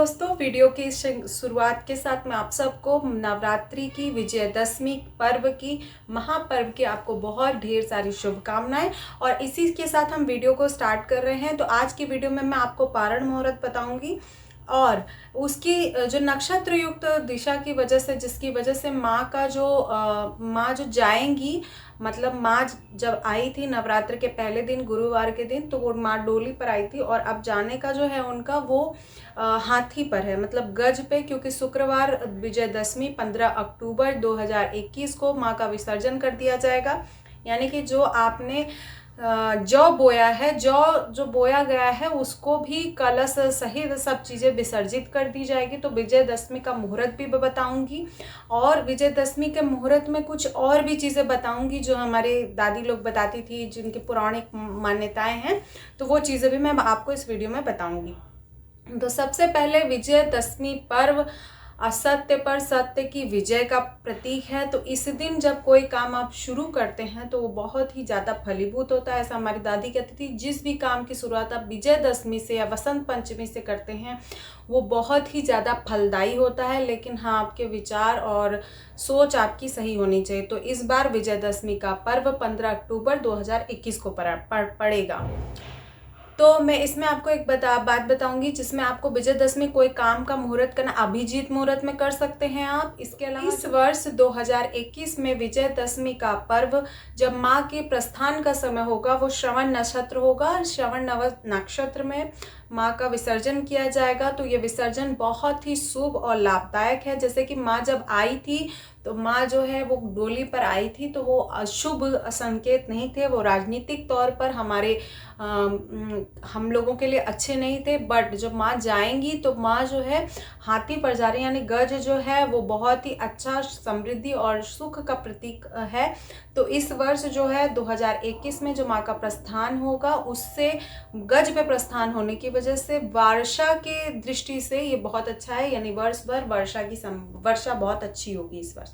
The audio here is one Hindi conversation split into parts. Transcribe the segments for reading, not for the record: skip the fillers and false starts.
दोस्तों, वीडियो की इस शुरुआत के साथ मैं आप सबको नवरात्रि की विजयदशमी पर्व की महापर्व की आपको बहुत ढेर सारी शुभकामनाएं। और इसी के साथ हम वीडियो को स्टार्ट कर रहे हैं। तो आज की वीडियो में मैं आपको पारण मुहूर्त बताऊंगी और उसकी जो नक्षत्र युक्त दिशा की वजह से, जिसकी वजह से माँ का जो माँ जो जाएंगी, मतलब माँ जब आई थी नवरात्र के पहले दिन गुरुवार के दिन, तो वो माँ डोली पर आई थी और अब जाने का जो है उनका वो हाथी पर है, मतलब गज पे, क्योंकि शुक्रवार विजयदशमी 15 अक्टूबर 2021 को माँ का विसर्जन कर दिया जाएगा। यानी कि जो आपने जौ बोया है, जौ जो बोया गया है उसको भी कलश सहित सब चीज़ें विसर्जित कर दी जाएगी। तो विजयदशमी का मुहूर्त भी बताऊंगी और विजयदशमी के मुहूर्त में कुछ और भी चीज़ें बताऊंगी जो हमारे दादी लोग बताती थी, जिनकी पौराणिक मान्यताएं हैं। तो वो चीज़ें भी मैं आपको इस वीडियो में बताऊंगी। तो सबसे पहले विजयदशमी पर्व असत्य पर सत्य की विजय का प्रतीक है। तो इस दिन जब कोई काम आप शुरू करते हैं तो वो बहुत ही ज़्यादा फलीभूत होता है। ऐसा हमारी दादी कहती थी, जिस भी काम की शुरुआत आप विजयदशमी से या वसंत पंचमी से करते हैं वो बहुत ही ज़्यादा फलदायी होता है। लेकिन हाँ, आपके विचार और सोच आपकी सही होनी चाहिए। तो इस बार विजयदशमी का पर्व 15 अक्टूबर 2021 को पड़ेगा। तो मैं इसमें आपको एक बात बताऊंगी जिसमें आपको विजयदशमी कोई काम का मुहूर्त करना अभिजीत मुहूर्त में कर सकते हैं आप। इसके अलावा इस वर्ष 2021 में विजयदशमी का पर्व जब माँ के प्रस्थान का समय होगा वो श्रवण नक्षत्र होगा। श्रवण नक्षत्र में माँ का विसर्जन किया जाएगा। तो ये विसर्जन बहुत ही शुभ और लाभदायक है। जैसे कि माँ जब आई थी तो माँ जो है वो डोली पर आई थी, तो वो अशुभ संकेत नहीं थे, वो राजनीतिक तौर पर हमारे हम लोगों के लिए अच्छे नहीं थे। बट जब माँ जाएंगी तो माँ जो है हाथी पर जा रही है, यानी गज जो है वो बहुत ही अच्छा समृद्धि और सुख का प्रतीक है। तो इस वर्ष जो है 2021 में जो माँ का प्रस्थान होगा उससे गज पे प्रस्थान होने की वजह से वर्षा के दृष्टि से ये बहुत अच्छा है, यानी वर्ष भर वर्षा बहुत अच्छी होगी इस वर्ष।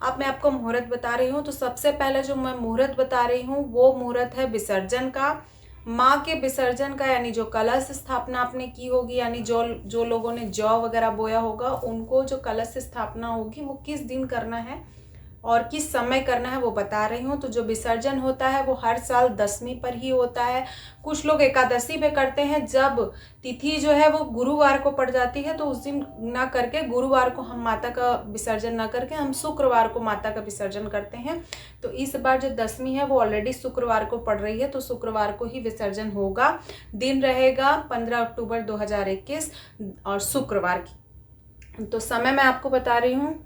अब मैं आपको मुहूर्त बता रही हूँ। तो सबसे पहले जो मैं मुहूर्त बता रही हूँ वो मुहूर्त है विसर्जन का, माँ के विसर्जन का, यानी जो कलश स्थापना आपने की होगी, यानी जो लोगों ने जौ वगैरह बोया होगा उनको जो कलश स्थापना होगी वो किस दिन करना है और किस समय करना है वो बता रही हूँ। तो जो विसर्जन होता है वो हर साल दशमी पर ही होता है। कुछ लोग एकादशी पे करते हैं, जब तिथि जो है वो गुरुवार को पड़ जाती है तो उस दिन ना करके गुरुवार को हम माता का विसर्जन ना करके हम शुक्रवार को माता का विसर्जन करते हैं। तो इस बार जो दशमी है वो ऑलरेडी शुक्रवार को पड़ रही है, तो शुक्रवार को ही विसर्जन होगा। दिन रहेगा 15 अक्टूबर 2021 और शुक्रवार की। तो समय मैं आपको बता रही हूँ।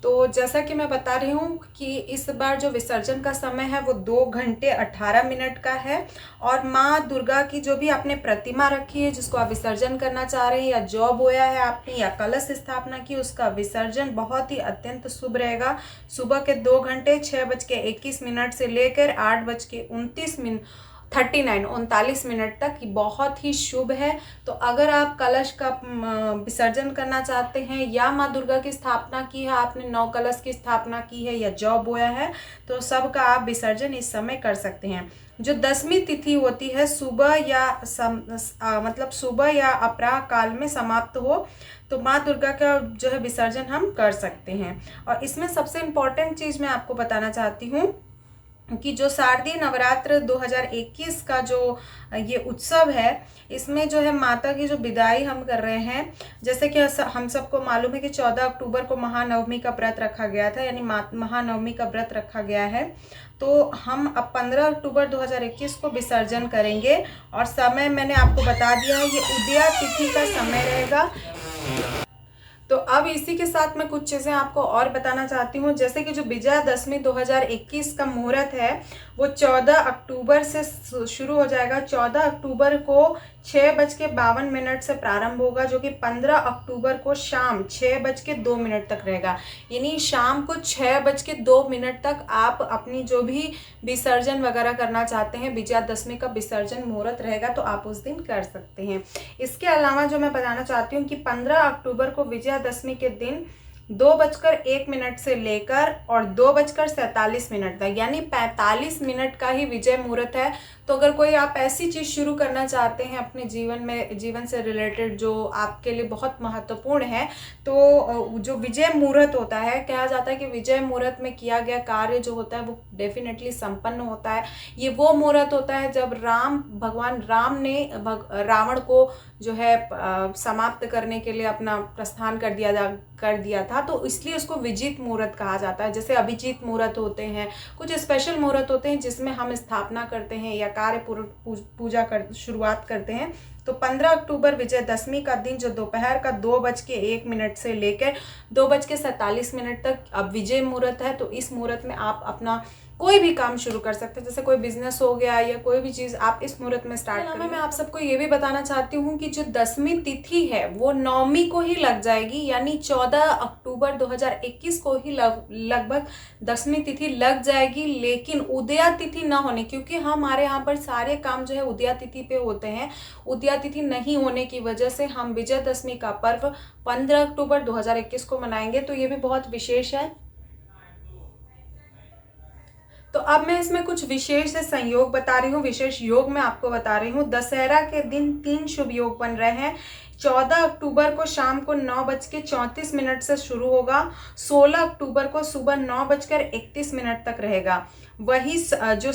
तो जैसा कि मैं बता रही हूँ कि इस बार जो विसर्जन का समय है वो 2 घंटे 18 मिनट का है। और माँ दुर्गा की जो भी आपने प्रतिमा रखी है जिसको आप विसर्जन करना चाह रहे हैं, या जौ बोया है आपने या कलश स्थापना की, उसका विसर्जन बहुत ही अत्यंत शुभ रहेगा। सुबह के 2 घंटे 6:21 से लेकर 39 मिनट तक बहुत ही शुभ है। तो अगर आप कलश का विसर्जन करना चाहते हैं या माँ दुर्गा की स्थापना की है, आपने 9 कलश की स्थापना की है या जौ बोया है, तो सबका आप विसर्जन इस समय कर सकते हैं। जो दशमी तिथि होती है सुबह या मतलब सुबह या अपराह काल में समाप्त हो, तो माँ दुर्गा का जो है विसर्जन हम कर सकते हैं। और इसमें सबसे इम्पोर्टेंट चीज़ मैं आपको बताना चाहती हूँ कि जो शारदीय नवरात्र 2021 का जो ये उत्सव है, इसमें जो है माता की जो विदाई हम कर रहे हैं। जैसे कि हम सबको मालूम है कि 14 अक्टूबर को महानवमी का व्रत रखा गया था, यानी महानवमी का व्रत रखा गया है। तो हम अब 15 अक्टूबर 2021 को विसर्जन करेंगे। और समय मैंने आपको बता दिया है, ये उदया तिथि का समय रहेगा। तो अब इसी के साथ मैं कुछ चीज़ें आपको और बताना चाहती हूँ। जैसे कि जो विजयदशमी 2021 का मुहूर्त है वो 14 अक्टूबर से शुरू हो जाएगा। 14 अक्टूबर को 6:52 से प्रारंभ होगा, जो कि 15 अक्टूबर को शाम 6:02 तक रहेगा। यानी शाम को 6:02 तक आप अपनी जो भी विसर्जन वगैरह करना चाहते हैं, विजयदशमी का विसर्जन मुहूर्त रहेगा तो आप उस दिन कर सकते हैं। इसके अलावा जो मैं बताना चाहती हूँ कि 15 अक्टूबर को विजयदशमी के दिन 2:01 से लेकर और 2:47 तक, यानी 45 मिनट का ही विजय मुहूर्त है। तो अगर कोई आप ऐसी चीज़ शुरू करना चाहते हैं अपने जीवन से रिलेटेड जो आपके लिए बहुत महत्वपूर्ण है, तो जो विजय मुहूर्त होता है, कहा जाता है कि विजय मुहूर्त में किया गया कार्य जो होता है वो डेफिनेटली संपन्न होता है। ये वो मुहूर्त होता है जब भगवान राम ने रावण को जो है समाप्त करने के लिए अपना प्रस्थान कर दिया था, तो इसलिए उसको विजित मुहूर्त कहा जाता है। जैसे अभिजीत मुहूर्त होते हैं, कुछ स्पेशल मुहूर्त होते हैं जिसमें हम स्थापना करते हैं या कार्य पूजा शुरुआत करते हैं। तो 15 अक्टूबर विजयदशमी का दिन जो दोपहर का 2:01 से लेकर 2:47 तक अब विजय मुहूर्त है। तो इस मुहूर्त में आप अपना कोई भी काम शुरू कर सकते हैं, जैसे कोई बिजनेस हो गया या कोई भी चीज़ आप इस मुहूर्त में स्टार्ट करें। मैं आप सबको ये भी बताना चाहती हूँ कि जो 10वीं तिथि है वो 9वीं को ही लग जाएगी, यानी 14 अक्टूबर 2021 को ही लगभग 10वीं तिथि लग जाएगी। लेकिन उदया तिथि ना होने, क्योंकि हमारे यहाँ पर सारे काम जो है उदया तिथि पे होते हैं, उदया तिथि नहीं होने की वजह से हम विजयदशमी का पर्व 15 अक्टूबर 2021 को मनाएंगे। तो ये भी बहुत विशेष है। तो अब मैं इसमें कुछ विशेष संयोग बता रही हूँ, विशेष योग मैं आपको बता रही हूँ। दशहरा के दिन 3 शुभ योग बन रहे हैं। 14 अक्टूबर को शाम को 9:34 से शुरू होगा। 16 अक्टूबर को सुबह 9:31 तक रहेगा। वही जो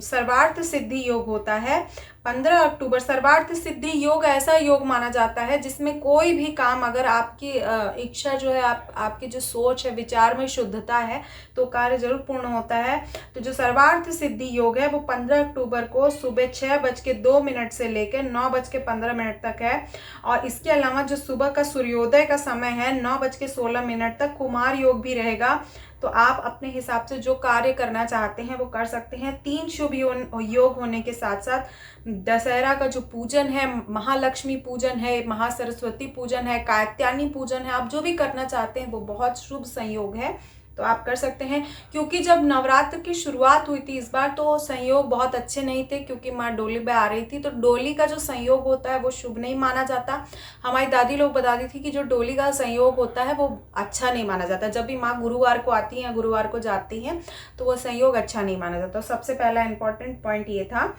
सर्वार्थ सिद्धि योग होता है 15 अक्टूबर। सर्वार्थ सिद्धि योग ऐसा योग माना जाता है जिसमें कोई भी काम, अगर आपकी इच्छा जो है, आपकी जो सोच है, विचार में शुद्धता है, तो कार्य जरूर पूर्ण होता है। तो जो सर्वार्थ सिद्धि योग है वो 15 अक्टूबर को सुबह 6:02 से लेकर 9:15 तक है। और इसके अलावा जो सुबह का सूर्योदय का समय है 9:16 तक कुमार योग भी रहेगा। तो आप अपने हिसाब से जो कार्य करना चाहते हैं वो कर सकते हैं। 3 शुभ योग होने के साथ साथ दशहरा का जो पूजन है, महालक्ष्मी पूजन है, महासरस्वती पूजन है, कात्यायनी पूजन है, आप जो भी करना चाहते हैं वो बहुत शुभ संयोग है, तो आप कर सकते हैं। क्योंकि जब नवरात्र की शुरुआत हुई थी इस बार, तो संयोग बहुत अच्छे नहीं थे, क्योंकि माँ डोली पे आ रही थी। तो डोली का जो संयोग होता है वो शुभ नहीं माना जाता। हमारी दादी लोग बताती थी कि जो डोली का संयोग होता है वो अच्छा नहीं माना जाता। जब भी माँ गुरुवार को आती हैं, गुरुवार को जाती हैं, तो वो संयोग अच्छा नहीं माना जाता। तो सबसे पहला इंपॉर्टेंट पॉइंट ये था।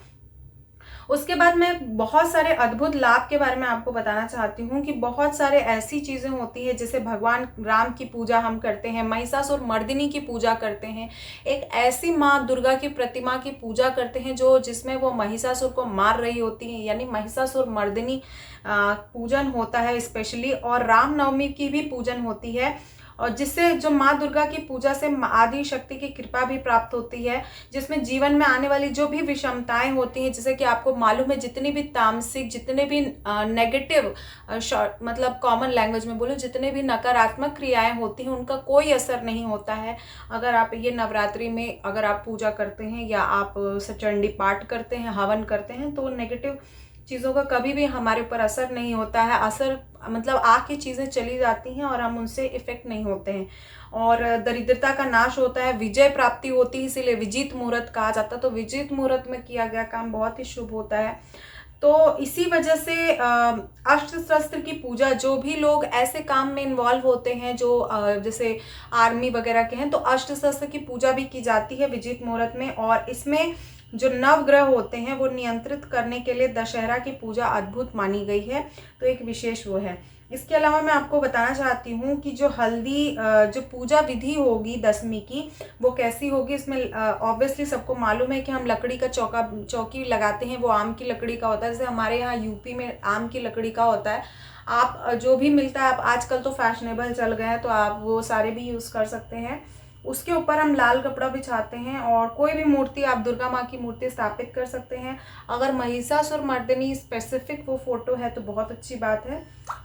उसके बाद मैं बहुत सारे अद्भुत लाभ के बारे में आपको बताना चाहती हूँ कि बहुत सारे ऐसी चीज़ें होती हैं, जैसे भगवान राम की पूजा हम करते हैं, महिषासुर मर्दिनी की पूजा करते हैं, एक ऐसी माँ दुर्गा की प्रतिमा की पूजा करते हैं जिसमें वो महिषासुर को मार रही होती हैं, यानी महिषासुर मर्दिनी पूजन होता है स्पेशली। और रामनवमी की भी पूजन होती है, और जिससे जो माँ दुर्गा की पूजा से आदि शक्ति की कृपा भी प्राप्त होती है, जिसमें जीवन में आने वाली जो भी विषमताएं होती हैं, जैसे कि आपको मालूम है जितनी भी तामसिक, जितने भी नेगेटिव, मतलब कॉमन लैंग्वेज में बोलो, जितने भी नकारात्मक क्रियाएं होती हैं उनका कोई असर नहीं होता है अगर आप ये नवरात्रि में अगर आप पूजा करते हैं या आप सचंडी पाठ करते हैं, हवन करते हैं, तो नेगेटिव चीज़ों का कभी भी हमारे ऊपर असर नहीं होता है। असर मतलब आके चीज़ें चली जाती हैं और हम उनसे इफेक्ट नहीं होते हैं, और दरिद्रता का नाश होता है, विजय प्राप्ति होती है, इसीलिए विजित मुहूर्त कहा जाता है। तो विजित मुहूर्त में किया गया काम बहुत ही शुभ होता है। तो इसी वजह से अस्त्र शस्त्र की पूजा, जो भी लोग ऐसे काम में इन्वॉल्व होते हैं जो जैसे आर्मी वगैरह के हैं, तो अस्त्र शस्त्र की पूजा भी की जाती है विजित मुहूर्त में। और इसमें जो नवग्रह होते हैं वो नियंत्रित करने के लिए दशहरा की पूजा अद्भुत मानी गई है, तो एक विशेष वो है। इसके अलावा मैं आपको बताना चाहती हूँ कि जो हल्दी जो पूजा विधि होगी 10वीं की, वो कैसी होगी। इसमें ऑब्वियसली सबको मालूम है कि हम लकड़ी का चौकी लगाते हैं, वो आम की लकड़ी का होता है। जैसे हमारे यहाँ यूपी में आम की लकड़ी का होता है। आप जो भी मिलता है, आप आजकल तो फैशनेबल चल गए हैं, तो आप वो सारे भी यूज़ कर सकते हैं। उसके ऊपर हम लाल कपड़ा बिछाते हैं और कोई भी मूर्ति, आप दुर्गा माँ की मूर्ति स्थापित कर सकते हैं। अगर महिषासुर मर्दिनी स्पेसिफिक वो फोटो है तो बहुत अच्छी बात है।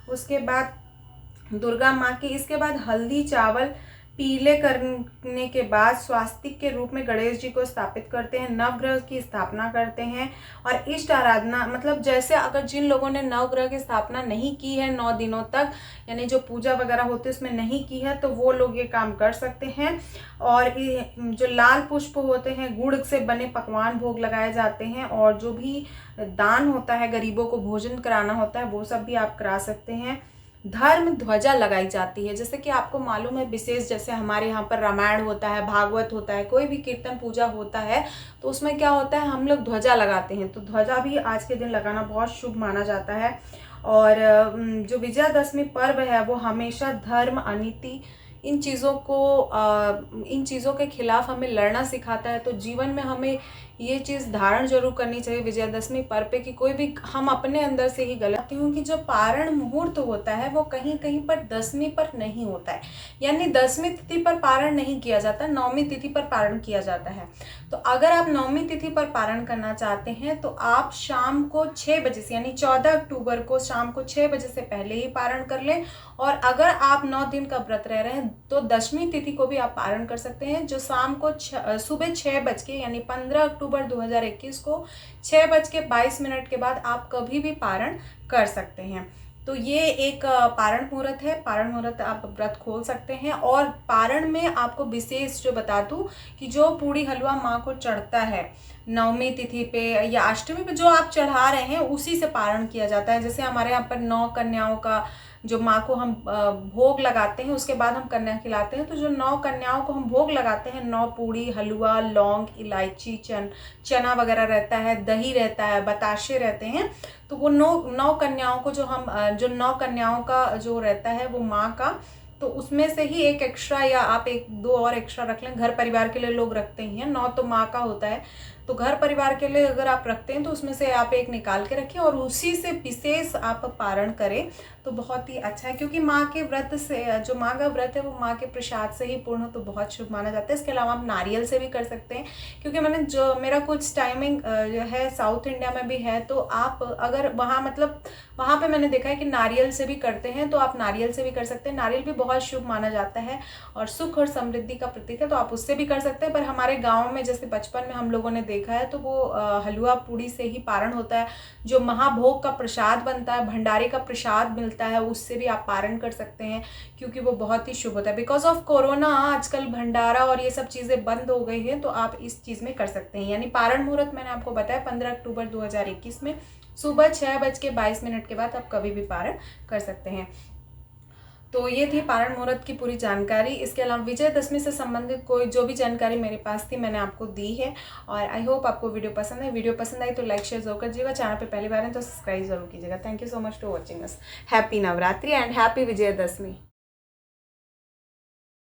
उसके बाद दुर्गा माँ की, इसके बाद हल्दी चावल पीले करने के बाद स्वास्तिक के रूप में गणेश जी को स्थापित करते हैं, नवग्रह की स्थापना करते हैं और इष्ट आराधना, मतलब जैसे अगर जिन लोगों ने नवग्रह की स्थापना नहीं की है 9 दिनों तक, यानी जो पूजा वगैरह होती है उसमें नहीं की है, तो वो लोग ये काम कर सकते हैं। और जो लाल पुष्प होते हैं, गुड़ से बने पकवान भोग लगाए जाते हैं, और जो भी दान होता है, गरीबों को भोजन कराना होता है, वो सब भी आप करा सकते हैं। धर्म ध्वजा लगाई जाती है। जैसे कि आपको मालूम है विशेष, जैसे हमारे यहाँ पर रामायण होता है, भागवत होता है, कोई भी कीर्तन पूजा होता है तो उसमें क्या होता है, हम लोग ध्वजा लगाते हैं। तो ध्वजा भी आज के दिन लगाना बहुत शुभ माना जाता है। और जो विजयादशमी पर्व है वो हमेशा धर्म, अनीति, इन चीज़ों के खिलाफ हमें लड़ना सिखाता है। तो जीवन में हमें ये चीज़ धारण जरूर करनी चाहिए विजयादशमी पर्व पे कि कोई भी हम अपने अंदर से ही गलत हूँ कि जो पारण मुहूर्त होता है वो कहीं कहीं पर दशमी पर नहीं होता है, यानी दशमी तिथि पर पारण नहीं किया जाता, नौमी तिथि पर पारण किया जाता है। तो अगर आप नौमी तिथि पर पारण करना चाहते हैं तो आप शाम को 6 बजे से, यानी 14 अक्टूबर को शाम को 6 बजे से पहले ही पारण कर लें। और अगर आप 9 दिन का व्रत रह रहे हैं तो दशमी तिथि को भी आप पारण कर सकते हैं, जो शाम को सुबह 6 बज के, यानी 15 अक्टूबर 2021 को 6:22 के बाद आप कभी भी पारण कर सकते हैं। तो ये एक पारण मुहूर्त है। पारण मुहूर्त आप व्रत खोल सकते हैं। और पारण में आपको विशेष जो बता दूं कि जो पूड़ी हलवा माँ को चढ़ता है नवमी तिथि पे या अष्टमी पे, जो आप चढ़ा रहे हैं उसी से पारण किया जाता है। जैसे हमारे यहाँ पर 9 कन्याओं का जो माँ को हम भोग लगाते हैं, उसके बाद हम कन्या खिलाते हैं। तो जो 9 कन्याओं को हम भोग लगाते हैं, 9 पूड़ी हलवा, लौंग, इलायची, चना वगैरह रहता है, दही रहता है, बताशे रहते हैं। तो वो 9 कन्याओं को जो 9 कन्याओं का जो रहता है वो माँ का, तो उसमें से ही एक एक्स्ट्रा, या आप 1-2 और एक्स्ट्रा रख लें। घर परिवार के लिए लोग रखते ही हैं, 9 तो माँ का होता है, तो घर परिवार के लिए अगर आप रखते हैं तो उसमें से आप एक निकाल के रखें और उसी से विशेष आप पारण करें तो बहुत ही अच्छा है। क्योंकि माँ के व्रत से, जो माँ का व्रत है वो माँ के प्रसाद से ही पूर्ण हो तो बहुत शुभ माना जाता है। इसके अलावा आप नारियल से भी कर सकते हैं, क्योंकि मेरा कुछ टाइमिंग जो है साउथ इंडिया में भी है, तो आप अगर वहाँ पे मैंने देखा है कि नारियल से भी करते हैं, तो आप नारियल से भी कर सकते हैं। नारियल भी बहुत शुभ माना जाता है और सुख और समृद्धि का प्रतीक है, तो आप उससे भी कर सकते हैं। पर हमारे गाँव में जैसे बचपन में हम लोगों ने देखा है तो वो हलवा पूड़ी से ही पारण होता है। जो महाभोग का प्रसाद बनता है, भंडारे का प्रसाद मिलता है, उससे भी आप पारण कर सकते हैं, क्योंकि वो बहुत ही शुभ होता है। बिकॉज ऑफ कोरोना आजकल भंडारा और ये सब चीज़ें बंद हो गई हैं, तो आप इस चीज़ में कर सकते हैं। यानी पारण मुहूर्त मैंने आपको बताया 15 अक्टूबर 2021 में सुबह 6:22 के बाद आप कभी भी पारण कर सकते हैं। तो ये थी पारण मुहूर्त की पूरी जानकारी। इसके अलावा विजयदशमी से संबंधित कोई जो भी जानकारी मेरे पास थी मैंने आपको दी है। और आई होप आपको वीडियो पसंद है। वीडियो पसंद आई तो लाइक शेयर जरूर कीजिएगा। चैनल पे पहली बार है तो सब्सक्राइब जरूर कीजिएगा। Thank you so much for watching us. Happy Navratri and happy Vijayadashami.